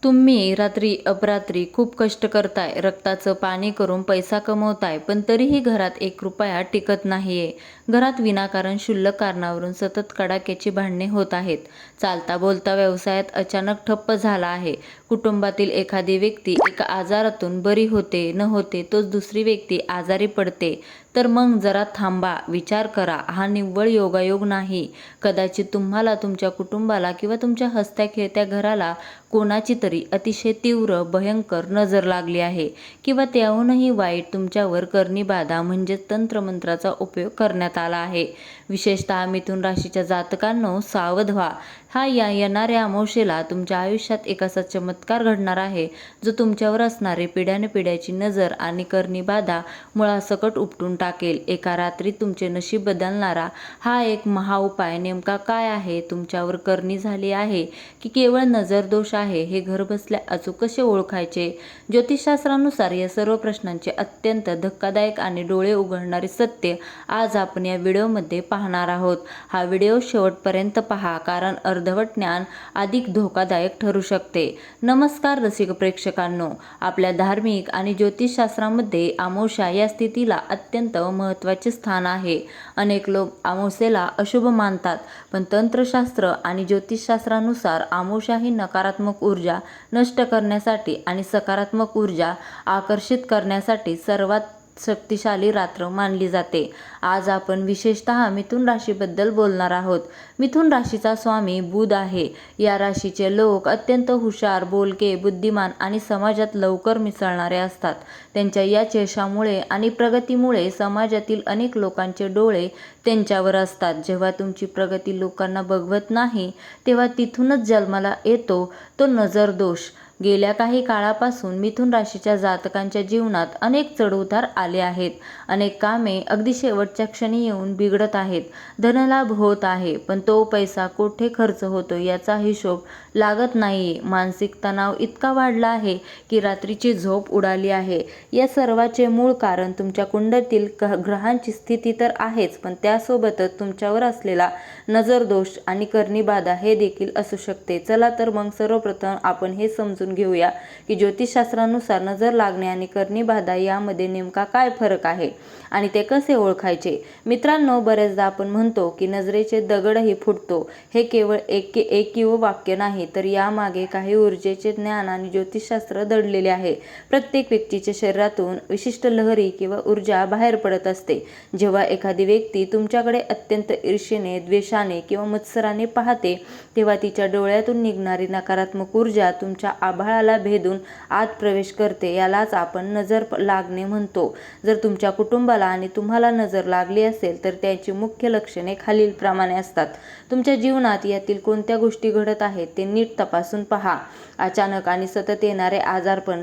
तुम्ही रात्री अपरात्री खूप कष्ट करताय, रक्ताचं पाणी करून पैसा कमवताय, पण तरीही घरात एक रुपया टिकत नाहीये. घरात विनाकारण क्षुल्लक कारणावरून सतत कडाक्याची भांडणे होत आहेत. चालता बोलता व्यवसायात अचानक ठप्प झाला आहे. कुटुंबातील एखादी व्यक्ती एका आजारातून बरी होते न होते तोच दुसरी व्यक्ती आजारी पडते. तर मग जरा थांबा, विचार करा. हा निव्वळ योगायोग नाही. कदाचित तुम्हाला, तुमच्या कुटुंबाला किंवा तुमच्या हसत्या खेळत्या घराला कोणाची तरी अतिशय तीव्र भयंकर नजर लागली आहे, किंवा त्याहूनही वाईट तुमच्यावर करणी बाधा म्हणजेच तंत्रमंत्राचा उपयोग करण्यात आला आहे. विशेषतः मिथुन राशीच्या जातकांनो, सावध व्हा. येणाऱ्या अमावस्येला तुमच्या आयुष्यात एक असा चमत्कार घडणार आहे जो तुमच्यावर असणारे पिढ्यानपिढ्याची नजर आणि करणी बाधा मुळासकट उपटून टाकेल. एका रात्रीत तुमचे नशीब बदलणारा हा एक महाउपाय नेमका काय आहे? तुमच्यावर करणी झाली आहे की केवळ नजर दोष आहे, हे घरबसल्या अचूक कसे ओळखायचे? ज्योतिषशास्त्रानुसार या सर्व प्रश्नांचे अत्यंत धक्कादायक आणि डोळे उघडणारे सत्य आज आपण या व्हिडिओमध्ये पाहणार आहोत. हा व्हिडिओ शेवटपर्यंत पहा, कारण अर्धवट ज्ञान अधिक धोकादायक ठरू शकते. नमस्कार रसिक प्रेक्षकांनो, आपल्या धार्मिक आणि ज्योतिषशास्त्रामध्ये अमावस्या या स्थितीला अत्यंत महत्त्वाचे स्थान आहे. अनेक लोक अमावस्येला अशुभ मानतात, पण तंत्रशास्त्र आणि ज्योतिषशास्त्रानुसार अमावस्या ही नकारात्मक ऊर्जा नष्ट करण्यासाठी आणि सकारात्मक ऊर्जा आकर्षित करण्यासाठी सर्वात शक्तिशाली रात्र मानली जाते. आज आपण विशेषतः मिथुन राशीबद्दल बोलणार आहोत. मिथुन राशीचा स्वामी बुध आहे. या राशीचे लोक अत्यंत हुशार, बोलके, बुद्धिमान आणि समाजात लवकर मिसळणारे असतात. त्यांच्या या यशामुळे आणि प्रगतीमुळे समाजातील अनेक लोकांचे डोळे त्यांच्यावर असतात. जेव्हा तुमची प्रगती लोकांना बघवत नाही, तेव्हा तिथूनच जन्माला येतो तो नजर दोष. गेल्या काही काळापासून मिथुन राशीच्या जातकांच्या जीवनात अनेक चढउतार आले आहेत. अनेक कामे अगदी शेवटच्या क्षणी येऊन बिघडत आहेत. धनलाभ होत आहे, पण तो पैसा कुठे खर्च होतो याचा हिशोब लागत नाहीये. मानसिक तणाव इतका वाढला आहे की रात्रीची झोप उडाली आहे. या सर्वाचे मूळ कारण तुमच्या कुंडलीतील ग्रहांची स्थिती तर आहेच, पण त्यासोबतच तुमच्यावर असलेला नजरदोष आणि करणीबाधा हे देखील असू शकते. चला तर मग सर्वप्रथम आपण हे समजून घेऊया की ज्योतिषशास्त्रानुसार नजर लागणे आणि करणीबाधा यामध्ये नेमका काय फरक आहे आणि ते कसे ओळखायचे. मित्रांनो, बरेचदा आपण म्हणतो की नजरेचे दगडही फुटतो. हे केवळ एकीव वाक्य नाही, तर यामागे काही ऊर्जेचे ज्ञान आणि ज्योतिषशास्त्र दडलेले आहे. प्रत्येक व्यक्तीच्या शरीरातून विशिष्ट लहरी किंवा ऊर्जा बाहेर पडत असते. जेव्हा एखादी व्यक्ती तुमच्याकडे अत्यंत ईर्ष्येने, द्वेषाने किंवा मत्सराने पाहते, तेव्हा तिच्या डोळ्यातून निघणारी नकारात्मक ऊर्जा तुमच्या आभाळाला भेदून आत प्रवेश करते. यालाच आपण नजर लागणे म्हणतो. जर तुमच्या कुटुंबाला आणि तुम्हाला नजर लागली असेल तर त्याची मुख्य लक्षणे खालीलप्रमाणे असतात. तुमच्या जीवनात यातील कोणत्या गोष्टी घडत आहेत ते नीट तपासून पहा. अचानक आणि सतत येणारे आजारपण.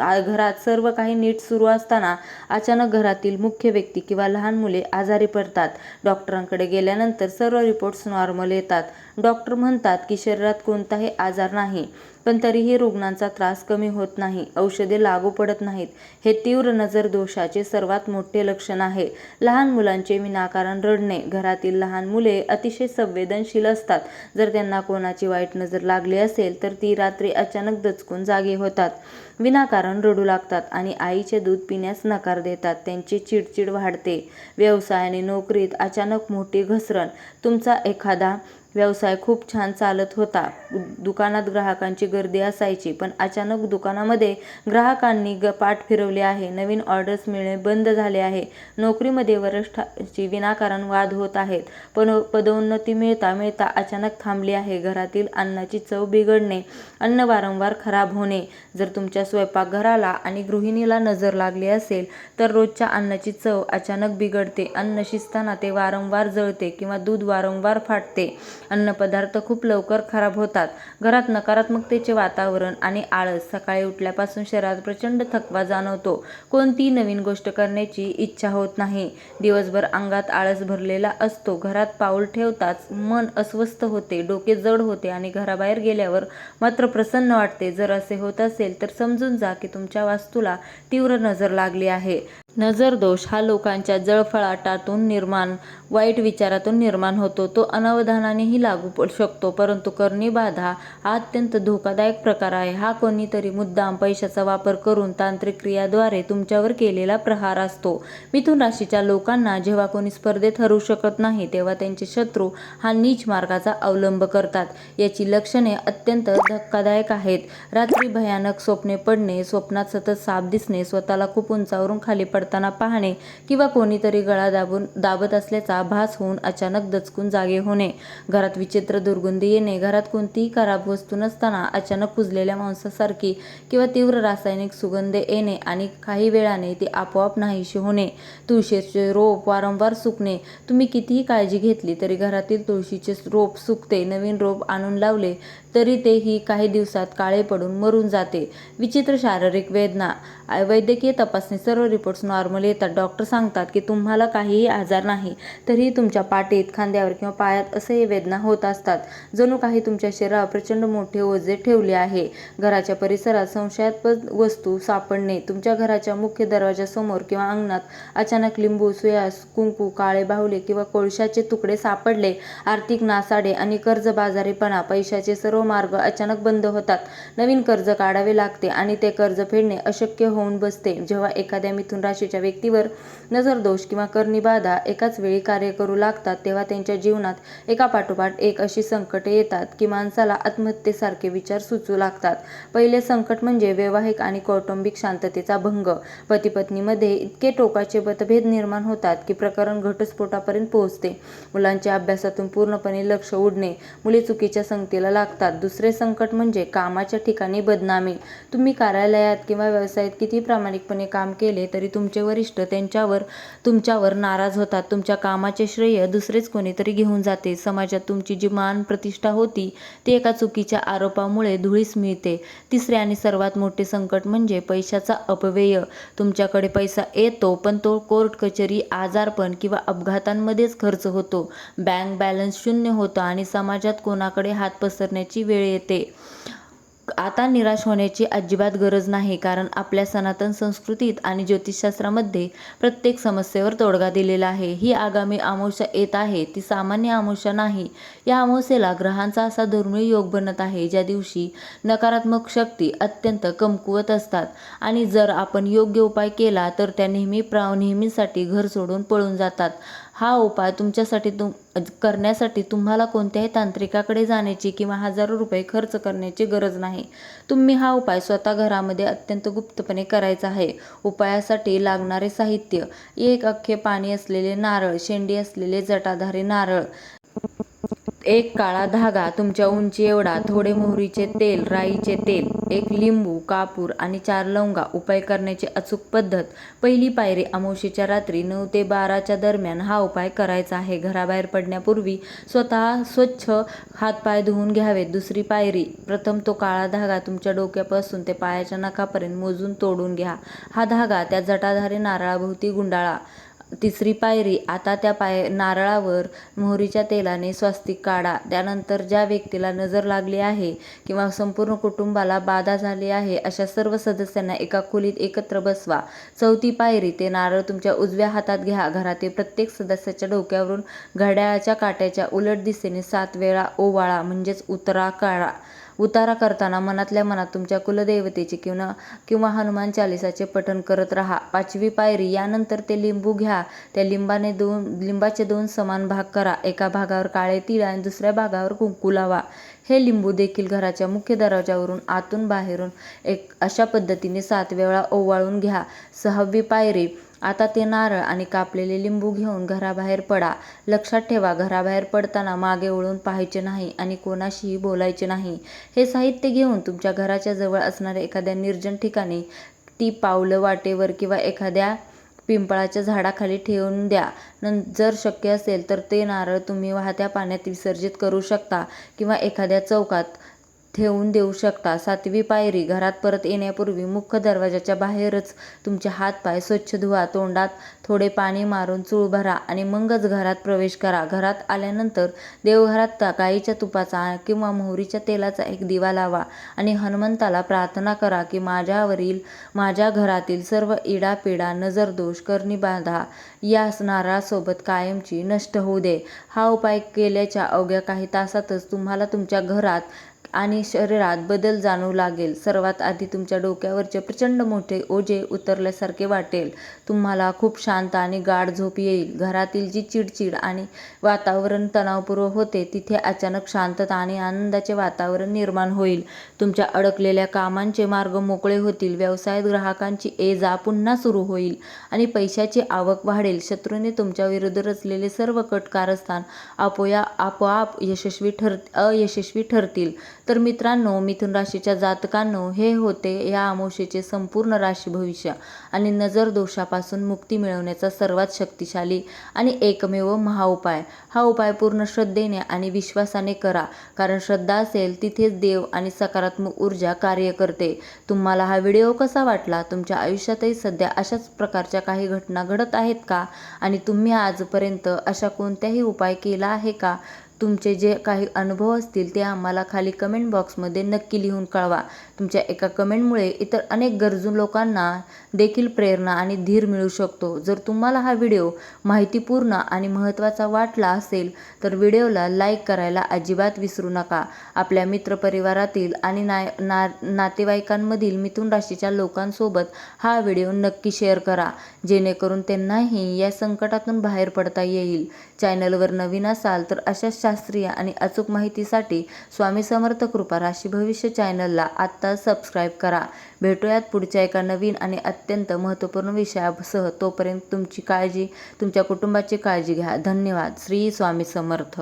घरात सर्व काही नीट सुरू असताना अचानक घरातील मुख्य व्यक्ती किंवा लहान मुले आजारी पडतात. डॉक्टरांकडे गेल्यानंतर सर्व रिपोर्ट्स नॉर्मल येतात. डॉक्टर म्हणतात की शरीरात कोणताही आजार नाही, पण तरीही रुग्णांचा त्रास कमी होत नाही. औषधे लागू पडत नाहीत. हे तीव्र नजर दोषाचे सर्वात मोठे लक्षण आहे. लहान मुलांचे विनाकारण रडणे. घरातील लहान मुले अतिशय संवेदनशील असतात. जर त्यांना कोणाची वाईट नजर लागली असेल तर ती रात्री अचानक दचकून जागे होतात, विनाकारण रडू लागतात आणि आईचे दूध पिण्यास नकार देतात. त्यांची चिडचिड वाढते. व्यवसाय आणि नोकरीत अचानक मोठी घसरण. तुमचा एखादा व्यवसाय खूप छान चालत होता. दुकानात ग्राहकांची गर्दी असायची, पण अचानक दुकानामध्ये ग्राहकांनी पाठ फिरवले आहे. नवीन ऑर्डर्स मिळणे बंद झाले आहे. नोकरीमध्ये वरिष्ठांची विनाकारण वाद होत आहेत. पण पदोन्नती मिळता मिळता अचानक थांबली आहे. घरातील अन्नाची चव बिघडणे. अन्न वारंवार खराब होणे. जर तुमच्या स्वयंपाकघराला आणि गृहिणीला नजर लागली असेल तर रोजच्या अन्नाची चव अचानक बिघडते. अन्न शिजताना ते वारंवार जळते किंवा दूध वारंवार फाटते. अन्नपदार्थ खूप लवकर खराब होतात. घरात नकारात्मकतेचे वातावरण आणि आळस. सकाळी उठल्यापासून शरीरात प्रचंड थकवा जाणवतो. कोणतीही नवीन गोष्ट करण्याची इच्छा होत नाही. दिवसभर अंगात आळस भरलेला असतो. घरात पाऊल ठेवताच मन अस्वस्थ होते, डोके जड होते आणि घराबाहेर गेल्यावर मात्र प्रसन्न वाटते. जर असे होत असेल तर समजून जा की तुमच्या वास्तूला तीव्र नजर लागली आहे. नजरदोष हा लोकांच्या जळफळाटातून वाईट विचारातून निर्माण होतो. तो अनावधानानेही लागू शकतो, परंतु करणी बाधा हा अत्यंत धोकादायक प्रकार आहे. हा कोणीतरी मुद्दाम पैशाचा वापर करून तांत्रिक क्रियाद्वारे तुमच्यावर केलेला प्रहार असतो. मिथुन राशीच्या लोकांना जेव्हा कोणी स्पर्धेत हरवू शकत नाही, तेव्हा त्यांचे शत्रू हा नीच मार्गाचा अवलंब करतात. याची लक्षणे अत्यंत धक्कादायक आहेत. रात्री भयानक स्वप्ने पडणे, स्वप्नात सतत साप दिसणे, स्वतःला खूप उंचावरून खाली पडताना पाहणे किंवा कोणीतरी गळा दाबत असल्याचा भास होऊन अचानक दचकून जागे होणे, घरात विचित्र दुर्गंधी येणे, घरात कोणतीही खराब वस्तू नसताना अचानक कुजलेल्या मांसासारखी किंवा तीव्र रासायनिक सुगंध येणे आणि काही वेळाने ती आपोआप नाहीशी होणे, तुळशीचे रोप वारंवार सुकणे, तुम्ही कितीही काळजी घेतली तरी घरातील तुळशीचे रोप सुकते, नवीन रोप आणून लावले तरी तेही काही दिवसात काळे पडून मरून जाते, विचित्र शारीरिक वेदना, वैद्यकीय तपासणी सर्व रिपोर्ट्स नॉर्मल येतात, डॉक्टर सांगतात की तुम्हाला काहीही आजार नाही, तरीही तुमच्या पाठीत, खांद्यावर किंवा पायात असह्य वेदना होत असतात, जणू काही तुमच्या शरीरावर प्रचंड मोठे ओझे ठेवले आहे, घराच्या परिसरात संशयास्पद वस्तू सापडणे, तुमच्या घराच्या मुख्य दरवाजासमोर किंवा अंगणात अचानक लिंबू, सुया, कुंकू, काळे बाहुले किंवा कोळशाचे तुकडे सापडले, आर्थिक नासाडे आणि कर्जबाजारीपणा, पैशाचे सर्व मार्ग अचानक बंद होतात, नवीन कर्ज काढावे लागते आणि ते कर्ज फेडणे अशक्य होऊन बसते. जेव्हा एखाद्या मिथुन राशीच्या व्यक्तीवर नजरदोष किंवा करणी बाधा एकाच वेळी कार्य करू लागतात, तेव्हा त्यांच्या जीवनात एकापाठोपाठ एक अशी संकटे येतात की माणसाला आत्महत्येसारखे विचार सुचू लागतात. पहिले संकट म्हणजे वैवाहिक आणि कौटुंबिक शांततेचा भंग. पती-पत्नीमध्ये इतके टोकाचे मतभेद निर्माण होतात की प्रकरण घटस्फोटापर्यंत पोहोचते. मुलांच्या अभ्यासातून पूर्णपणे लक्ष उडणे, मुले चुकीच्या संगतीला लागतात. दुसरे संकट म्हणजे कामाच्या ठिकाणी बदनामी. तुम्ही कार्यालयात किंवा व्यवसायात किती प्रामाणिकपणे काम केले तरी तुमचे वरिष्ठ तुमच्यावर नाराज होतात. तुमच्या कामाचे श्रेय दुसरेच कोणीतरी घेऊन जाते. समाजात तुमची जी मान प्रतिष्ठा होती ती एका चुकीच्या आरोपामुळे धुळीस मिळते. तिसरे आणि सर्वात मोठे संकट म्हणजे पैशाचा अपव्यय. तुमच्याकडे पैसा येतो पण तो कोर्ट कचेरी, आजारपण किंवा अपघातांमध्येच खर्च होतो. बँक बॅलन्स शून्य होतो आणि समाजात कोणाकडे हात पसरण्याची वेळ येते. आता निराश होण्याची अजिबात गरज नाही, कारण आपल्या सनातन संस्कृतीत आणि ज्योतिषशास्त्रामध्ये प्रत्येक समस्येवर तोडगा दिलेला आहे. ही आगामी अमावस्या येत आहे ती सामान्य अमावस्या नाही. या अमावस्येला ग्रहांचा असा दुर्मिळ योग बनत आहे ज्या दिवशी नकारात्मक शक्ती अत्यंत कमकुवत असतात आणि जर आपण योग्य उपाय केला तर त्या नेहमीसाठी घर सोडून पळून जातात. हा उपाय करण्यासाठी तुम्हाला कोणत्याही तांत्रिकाकडे जाण्याची किंवा हजारो रुपये खर्च करण्याची गरज नाही. तुम्ही हा उपाय स्वतः घरामध्ये अत्यंत गुप्तपणे करायचा आहे. उपायासाठी लागणारे साहित्य: 1 अख्खे पाणी असलेले नारळ, शेंडी असलेले जटाधारी नारळ, 1 काळा धागा तुमच्या उंची एवढा, थोडे मोहरीचे तेल, राईचे तेल, 1 लिंबू, कापूर आणि 4 लवंगा. उपाय करण्याची अचूक पद्धत: पहिली पायरी: अमावस्येच्या रात्री 9 ते 12 च्या दरम्यान हा उपाय करायचा आहे. घराबाहेर पडण्यापूर्वी स्वतः स्वच्छ हातपाय धुवून घ्यावेत. दुसरी पायरी: प्रथम तो काळा धागा तुमच्या डोक्यापासून ते पायाच्या नखापर्यंत मोजून तोडून घ्या. हा धागा त्या जटाधारी नारळाभोवती गुंडाळा. तिसरी पायरी: आता त्या नारळावर मोहरीच्या तेलाने स्वस्तिक काढा. त्यानंतर ज्या व्यक्तीला नजर लागली आहे किंवा संपूर्ण कुटुंबाला बाधा झाली आहे अशा सर्व सदस्यांना एका खोलीत एकत्र बसवा. चौथी पायरी: ते नारळ तुमच्या उजव्या हातात घ्या. घरातील प्रत्येक सदस्याच्या डोक्यावरून घड्याळाच्या काट्याच्या उलट दिशेने 7 वेळा ओवाळा म्हणजेच उतारा काढा. उतारा करताना मनातल्या मनात तुमच्या कुलदेवतेचे किंवा हनुमान चालीसाचे पठण करत राहा. 5वी पायरी: यानंतर ते लिंबू घ्या. त्या लिंबाचे 2 समान भाग करा. एका भागावर काळे तीळ आणि दुसऱ्या भागावर कुंकू लावा. हे लिंबू देखील घराच्या मुख्य दरवाजावरून आतून बाहेरून अशा पद्धतीने 7 वेळा ओवाळून घ्या. 6वी पायरी: आता ते नारळ आणि कापलेले लिंबू घेऊन घराबाहेर पडा. लक्षात ठेवा, घराबाहेर पडताना मागे वळून पाहायचे नाही आणि कोणाशीही बोलायचे नाही. हे साहित्य घेऊन तुमच्या घराच्या जवळ असणाऱ्या एखाद्या निर्जन ठिकाणी ती पावलं वाटेवर किंवा एखाद्या पिंपळाच्या झाडाखाली ठेवून द्या. जर शक्य असेल तर ते नारळ तुम्ही वाहत्या पाण्यात विसर्जित करू शकता किंवा एखाद्या चौकात ठेवून देऊ शकता. 7वी पायरी, घरात परत येण्यापूर्वी मुख्य दरवाजाच्या बाहेरच तुमचे हातपाय स्वच्छ धुवा. तोंडात थोडे पाणी मारून चूळ भरा आणि मगच घरात प्रवेश करा. घरात आल्यानंतर देवघरात गाईच्या तुपाचा किंवा मोहरीच्या तेलाचा एक दिवा लावा आणि हनुमंताला प्रार्थना करा की माझ्यावरील, माझ्या घरातील सर्व इडापिडा, नजरदोष, करणी बाधा या नारळासोबत कायमची नष्ट होऊ दे. हा उपाय केल्याच्या अवघ्या काही तासातच तुम्हाला तुमच्या घरात आणि शरीरात बदल जाणवू लागेल. सर्वात आधी तुमच्या डोक्यावरचे प्रचंड मोठे ओझे उतरल्यासारखे वाटेल. तुम्हाला खूप शांत आणि गाढ झोप येईल. घरातील जी चिडचिड आणि वातावरण तणावपूर्ण होते तिथे अचानक शांतता आणि आनंदाचे वातावरण निर्माण होईल. तुमच्या अडकलेल्या कामांचे मार्ग मोकळे होतील. व्यवसायात ग्राहकांची ये-जा पुन्हा सुरू होईल आणि पैशाची आवक वाढेल. शत्रूने तुमच्या विरुद्ध रचलेले सर्व कट कारस्थान आपोआप अयशस्वी ठरतील. तर मित्रांनो, मिथुन राशीच्या जातकांनो, हे होते या अमावास्येचे संपूर्ण राशी भविष्य आणि नजर दोषापासून मुक्ती मिळवण्याचा सर्वात शक्तिशाली आणि एकमेव महाउपाय. हा उपाय पूर्ण श्रद्धेने आणि विश्वासाने करा, कारण श्रद्धा असेल तिथेच देव आणि सकारात्मक ऊर्जा कार्य करते. तुम्हाला हा व्हिडिओ कसा वाटला? तुमच्या आयुष्यातही सध्या अशाच प्रकारच्या काही घटना घडत आहेत का? आणि तुम्ही आजपर्यंत अशा कोणताही उपाय केला आहे का? तुमचे जे काही अनुभव असतील ते आम्हाला खाली कमेंट बॉक्समध्ये नक्की लिहून कळवा. तुमच्या एका कमेंटमुळे इतर अनेक गरजू लोकांना देखील प्रेरणा आणि धीर मिळू शकतो. जर तुम्हाला हा व्हिडिओ माहितीपूर्ण आणि महत्त्वाचा वाटला असेल तर व्हिडिओला लाईक करायला अजिबात विसरू नका. आपल्या मित्रपरिवारातील आणि नातेवाईकांमधील मिथुन राशीच्या लोकांसोबत हा व्हिडिओ नक्की शेअर करा, जेणेकरून त्यांनाही या संकटातून बाहेर पडता येईल. चॅनलवर नवीन असाल तर अशाच शास्त्रीय आणि अचूक माहितीसाठी स्वामी समर्थ कृपा राशी भविष्य चॅनलला आत्ता सबस्क्राईब करा. भेटूयात पुढच्या एका नवीन आणि अत्यंत महत्त्वपूर्ण विषयासह. तोपर्यंत तुमची काळजी, तुमच्या कुटुंबाची काळजी घ्या. धन्यवाद. श्री स्वामी समर्थ.